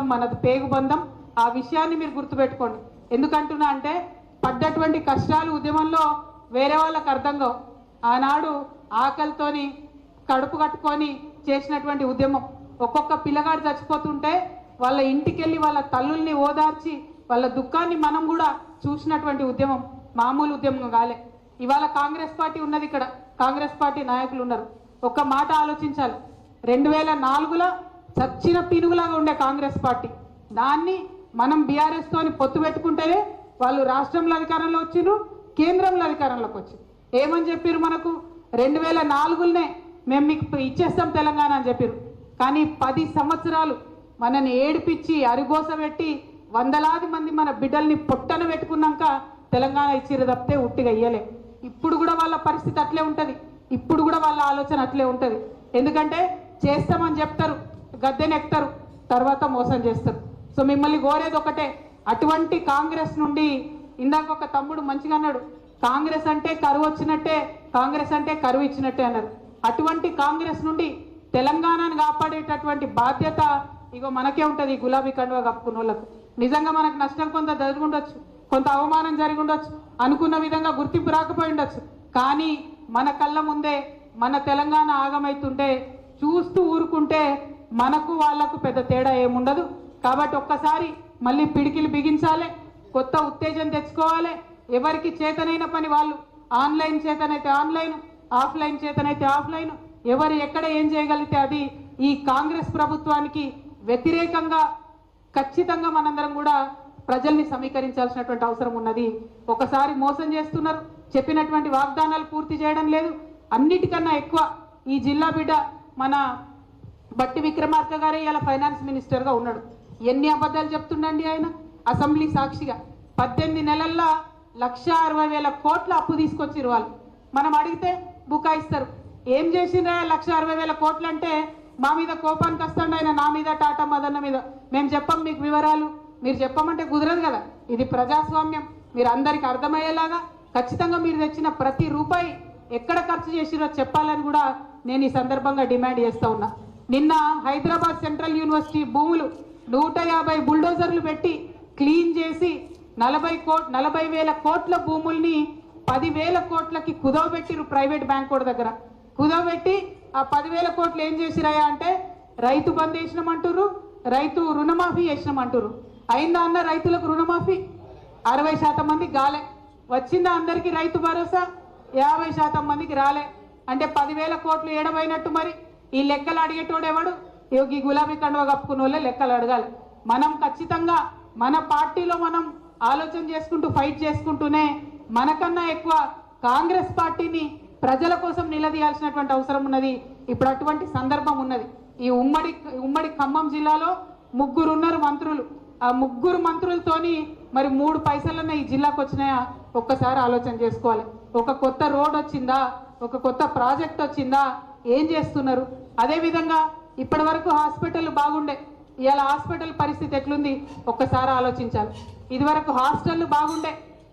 బంధం మనది పేగు బంధం. ఆ విషయాన్ని మీరు గుర్తుపెట్టుకోండి. ఎందుకంటున్నా అంటే పడ్డటువంటి కష్టాలు ఉద్యమంలో వేరే వాళ్ళకి అర్థం కావు. ఆనాడు ఆకలితోని కడుపు కట్టుకొని చేసినటువంటి ఉద్యమం. ఒక్కొక్క పిల్లగాడు చచ్చిపోతుంటే వాళ్ళ ఇంటికి వెళ్ళి వాళ్ళ తల్లుల్ని ఓదార్చి వాళ్ళ దుఃఖాన్ని మనం కూడా చూసినటువంటి ఉద్యమం మామూలు ఉద్యమం కాలే. ఇవాళ కాంగ్రెస్ పార్టీ ఉన్నది, ఇక్కడ కాంగ్రెస్ పార్టీ నాయకులు ఉన్నారు. ఒక్క మాట ఆలోచించాలి. 2004లో చచ్చిన పీనుగులాగా ఉండే కాంగ్రెస్ పార్టీ, దాన్ని మనం బీఆర్ఎస్ తోని పొత్తు పెట్టుకుంటేనే వాళ్ళు రాష్ట్రంలో అధికారంలో వచ్చిర్రు, కేంద్రంలో అధికారంలోకి వచ్చారు. ఏమని చెప్పారు మనకు? 2004లోనే మేము మీకు ఇచ్చేస్తాం తెలంగాణ అని చెప్పారు. కానీ 10 సంవత్సరాలు మనని ఏడిపించి అరిగోస పెట్టి వందలాది మంది మన బిడ్డల్ని పొట్టన పెట్టుకున్నాక తెలంగాణ ఇచ్చిరు తప్పితే ఉట్టిగా ఇయ్యలే. ఇప్పుడు కూడా వాళ్ళ పరిస్థితి అట్లే ఉంటుంది, ఇప్పుడు కూడా వాళ్ళ ఆలోచన అట్లే ఉంటుంది. ఎందుకంటే చేస్తామని చెప్తారు, గద్దెనెక్తారు, తర్వాత మోసం చేస్తారు. సో మిమ్మల్ని కోరేది ఒకటే, అటువంటి కాంగ్రెస్ నుండి, ఇందాక ఒక తమ్ముడు మంచిగా అన్నాడు, కాంగ్రెస్ అంటే కరువు వచ్చినట్టే, కాంగ్రెస్ అంటే కరువు ఇచ్చినట్టే అన్నారు. అటువంటి కాంగ్రెస్ నుండి తెలంగాణను కాపాడేటటువంటి బాధ్యత ఇగో మనకే ఉంటుంది. గులాబీ కండువా కప్పుకున్న వాళ్ళకు నిజంగా మనకు నష్టం కొంత జరిగి ఉండొచ్చు, కొంత అవమానం జరిగి ఉండొచ్చు, అనుకున్న విధంగా గుర్తింపు రాకపోయి ఉండొచ్చు. కానీ మన కళ్ళ ముందే మన తెలంగాణ ఆగమైతుంటే చూస్తూ ఊరుకుంటే మనకు వాళ్లకు పెద్ద తేడా ఏముండదు. కాబట్టి ఒక్కసారి మళ్ళీ పిడికిలు బిగించాలి, కొత్త ఉత్తేజం తెచ్చుకోవాలి. ఎవరికి చేతనైన పని వాళ్ళు, ఆన్లైన్ చేతనైతే ఆన్లైన్, ఆఫ్లైన్ చేతనైతే ఆఫ్లైన్, ఎవరు ఎక్కడ ఏం చేయగలిగితే అది. ఈ కాంగ్రెస్ ప్రభుత్వానికి వ్యతిరేకంగా ఖచ్చితంగా మనందరం కూడా ప్రజల్ని సమీకరించాల్సినటువంటి అవసరం ఉన్నది. ఒకసారి మోసం చేస్తున్నారు, చెప్పినటువంటి వాగ్దానాలు పూర్తి చేయడం లేదు. అన్నిటికన్నా ఎక్కువ ఈ జిల్లా బిడ్డ మన బట్టి విక్రమార్క గారే ఇలా ఫైనాన్స్ మినిస్టర్గా ఉన్నాడు. ఎన్ని అబద్ధాలు చెప్తుండండి ఆయన అసెంబ్లీ సాక్షిగా. 18 నెలల్లో 1,60,000 కోట్ల అప్పు తీసుకొచ్చిరు వాళ్ళు. మనం అడిగితే బుకాయిస్తారు. ఏం చేసిండ్రా 1,60,000 కోట్లు అంటే మా మీద కోపానికి వస్తాండి ఆయన, నా మీద, టాటా మదన్న మీద. మేము చెప్పం మీకు వివరాలు, మీరు చెప్పమంటే కుదరదు కదా. ఇది ప్రజాస్వామ్యం. మీరు అందరికి అర్థమయ్యేలాగా ఖచ్చితంగా మీరు తెచ్చిన ప్రతి రూపాయి ఎక్కడ ఖర్చు చేసిరో చెప్పాలని కూడా నేను ఈ సందర్భంగా డిమాండ్ చేస్తూ ఉన్నా. నిన్న హైదరాబాద్ సెంట్రల్ యూనివర్సిటీ భూములు 150 బుల్డోజర్లు పెట్టి క్లీన్ చేసి 40,000 కోట్ల భూముల్ని 10,000 కోట్లకి కుదవబెట్టిరు ప్రైవేట్ బ్యాంక్ దగ్గర. కుదవబెట్టి ఆ 10,000 కోట్లు ఏం చేసిరాయా అంటే రైతు బంద్ చేసినామంటారు, రైతు రుణమాఫీ చేసినామంటారు. అయిందా అన్న రైతులకు రుణమాఫీ? 60% మందికి గాలే. వచ్చిందా అందరికీ రైతు భరోసా? 50% మందికి రాలే. అంటే 10,000 కోట్లు ఏడబోయినట్టు. మరి ఈ లెక్కలు అడిగేటోడు ఎవడు? ఈ గులాబీ కండువా కప్పుకున్న వాళ్ళే లెక్కలు అడగాలి. మనం ఖచ్చితంగా మన పార్టీలో మనం ఆలోచన చేసుకుంటూ ఫైట్ చేసుకుంటూనే మనకన్నా ఎక్కువ కాంగ్రెస్ పార్టీని ప్రజల కోసం నిలదీయాల్సినటువంటి అవసరం ఉన్నది. ఇప్పుడు అటువంటి సందర్భం ఉన్నది. ఈ ఉమ్మడి ఖమ్మం జిల్లాలో 3 ఉన్నారు మంత్రులు. ఆ 3 మంత్రులతోని మరి 3 పైసలన్నా ఈ జిల్లాకు వచ్చినాయా? ఒక్కసారి ఆలోచన చేసుకోవాలి. ఒక కొత్త రోడ్ వచ్చిందా? ఒక కొత్త ప్రాజెక్ట్ వచ్చిందా? ఏం చేస్తున్నారు? అదేవిధంగా ఇప్పటి వరకు హాస్పిటల్ బాగుండే, ఇవాళ హాస్పిటల్ పరిస్థితి ఎట్లుంది ఒక్కసారి ఆలోచించాలి. ఇదివరకు హాస్టళ్ళు బాగుండే,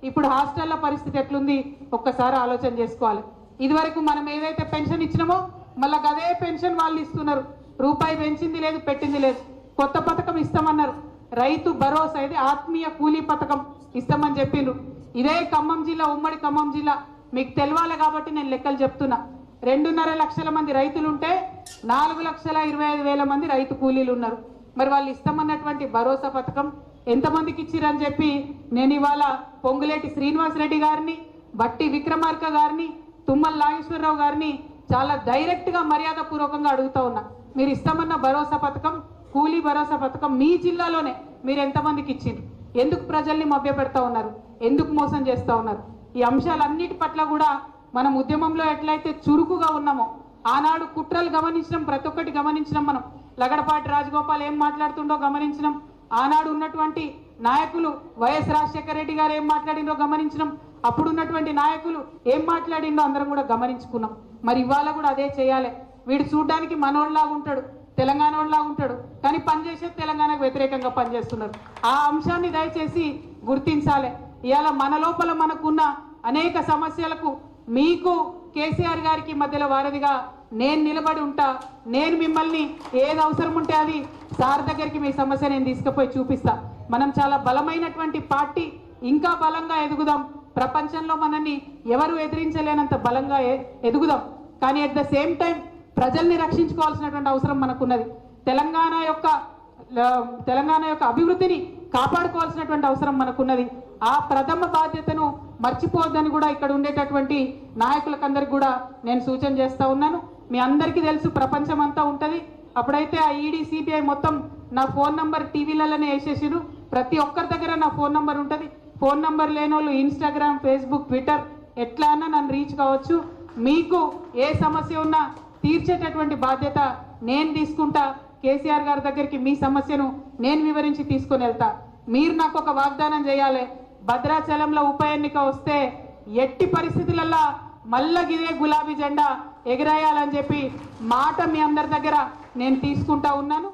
ఇప్పుడు హాస్టళ్ల పరిస్థితి ఎట్లుంది ఒక్కసారి ఆలోచన చేసుకోవాలి. ఇదివరకు మనం ఏదైతే పెన్షన్ ఇచ్చినామో మళ్ళీ అదే పెన్షన్ వాళ్ళు ఇస్తున్నారు. రూపాయి పెంచింది లేదు, పెట్టింది లేదు. కొత్త పథకం ఇస్తామన్నారు, రైతు భరోసా, ఇది ఆత్మీయ కూలీ పథకం ఇస్తామని చెప్పిండ్రు. ఇదే ఖమ్మం జిల్లా, ఉమ్మడి ఖమ్మం జిల్లా మీకు తెలవాలి కాబట్టి నేను లెక్కలు చెప్తున్నా. 2.5 లక్షల మంది రైతులుంటే 4,25,000 మంది రైతు కూలీలు ఉన్నారు. మరి వాళ్ళు ఇస్తామన్నటువంటి భరోసా పథకం ఎంతమందికి ఇచ్చిరని చెప్పి నేను ఇవాళ పొంగులేటి శ్రీనివాసరెడ్డి గారిని, బట్టి విక్రమార్క గారిని, తుమ్మల నాగేశ్వరరావు గారిని చాలా డైరెక్ట్గా మర్యాదపూర్వకంగా అడుగుతా ఉన్నా. మీరు ఇస్తామన్న భరోసా పథకం, కూలీ భరోసా పథకం మీ జిల్లాలోనే మీరు ఎంతమందికి ఇచ్చిండ్రు? ఎందుకు ప్రజల్ని మభ్యపెడతా ఉన్నారు? ఎందుకు మోసం చేస్తూ ఉన్నారు? ఈ అంశాలన్నిటి పట్ల కూడా మనం ఉద్యమంలో ఎట్లయితే చురుకుగా ఉన్నామో, ఆనాడు కుట్రలు గమనించినాం, ప్రతి ఒక్కటి గమనించినాం. మనం లగడపాటి రాజగోపాల్ ఏం మాట్లాడుతుండో గమనించినాం. ఆనాడు ఉన్నటువంటి నాయకులు వైఎస్ రాజశేఖర రెడ్డి గారు ఏం మాట్లాడిందో గమనించినాం. అప్పుడు ఉన్నటువంటి నాయకులు ఏం మాట్లాడిందో అందరం కూడా గమనించుకున్నాం. మరి ఇవాళ కూడా అదే చేయాలి. వీడు చూడ్డానికి మనోళ్ళలాగా ఉంటాడు, తెలంగాణ వాళ్ళలాగా ఉంటాడు, కానీ పనిచేసేది తెలంగాణకు వ్యతిరేకంగా పనిచేస్తున్నారు. ఆ అంశాన్ని దయచేసి గుర్తించాలి. ఇవాళ మన లోపల మనకున్న అనేక సమస్యలకు మీకు కేసీఆర్ గారికి మధ్యలో వారధిగా నేను నిలబడి ఉంటా. నేను మిమ్మల్ని ఏది అవసరం ఉంటే అది సార్ దగ్గరికి మీ సమస్య నేను తీసుకుపోయి చూపిస్తా. మనం చాలా బలమైనటువంటి పార్టీ, ఇంకా బలంగా ఎదుగుదాం. ప్రపంచంలో మనల్ని ఎవరు ఎదిరించలేనంత బలంగా ఎదుగుదాం. కానీ అట్ ద సేమ్ టైం ప్రజల్ని రక్షించుకోవాల్సినటువంటి అవసరం మనకున్నది. తెలంగాణ యొక్క అభివృద్ధిని కాపాడుకోవాల్సినటువంటి అవసరం మనకున్నది. ఆ ప్రథమ బాధ్యతను మర్చిపోవద్దని కూడా ఇక్కడ ఉండేటటువంటి నాయకులకందరికి కూడా నేను సూచన చేస్తా ఉన్నాను. మీ అందరికీ తెలుసు, ప్రపంచం అంతా ఉంటుంది. అప్పుడైతే ఆ ఈడీ సిబిఐ మొత్తం నా ఫోన్ నంబర్ టీవీలలోనే వేసేసారు. ప్రతి ఒక్కరి దగ్గర నా ఫోన్ నంబర్ ఉంటుంది. ఫోన్ నంబర్ లేని వాళ్ళు ఇన్స్టాగ్రామ్, ఫేస్బుక్, ట్విట్టర్ ఎట్లా అన్నా నన్ను రీచ్ కావచ్చు. మీకు ఏ సమస్య ఉన్నా తీర్చేటటువంటి బాధ్యత నేను తీసుకుంటా. కేసీఆర్ గారి దగ్గరికి మీ సమస్యను నేను వివరించి తీసుకొని వెళ్తా. మీరు నాకు ఒక వాగ్దానం చేయాలి. భద్రాచలంలో ఉప ఎన్నిక వస్తే ఎట్టి పరిస్థితులలో మళ్ళా గిదే గులాబీ జెండా ఎగిరేయాలని చెప్పి మాట మీ అందరి దగ్గర నేను తీసుకుంటా ఉన్నాను.